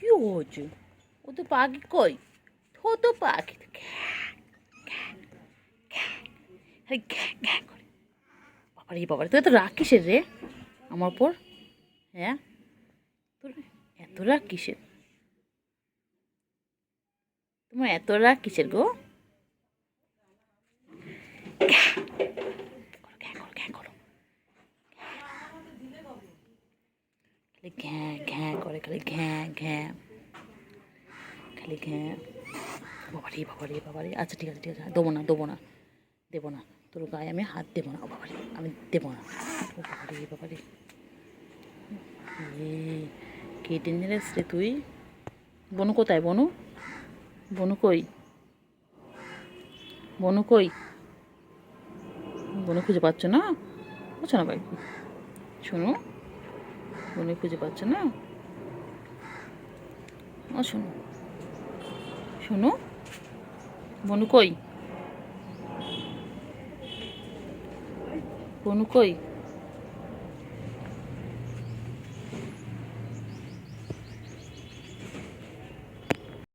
কি হচ্ছে? ও তো পাখি কই? ছোট পাখি তো ঘ্যাঁ ঘ্যাঁ করে। বাবারে বাবারে, তুই এত রাগ কিসের রে আমার ওপর? হ্যাঁ, তোর এত রাগ কিসের? তোমার এত রাগ কিসের গো? ঘ্যাঁ করো ঘ্যাঁ করো, খালি ঘ্যাঁ ঘ্যাঁ করে, খালি ঘ্যাঁ ঘ্যাঁ, খালি ঘ্যাঁ। বাবারে বাবারে বাবারে, আচ্ছা ঠিক আছে ঠিক আছে, দেবো না দেবো না দেবো না, তোর গায়ে আমি হাত দেবো না। ও বাবারে, আমি দেবো না। ও বাবারে বাবারে, এ কে ডেঞ্জারাস রে তুই? বনু কোথায়? বনু, বনু কই? বনু কই? বনু খুঁজে পাচ্ছ না? পাচ্ছ না ভাই? শোনো, বনু খুঁজে পাচ্ছ না? ও শোনো, শোনো, বনু কই? বনু কই?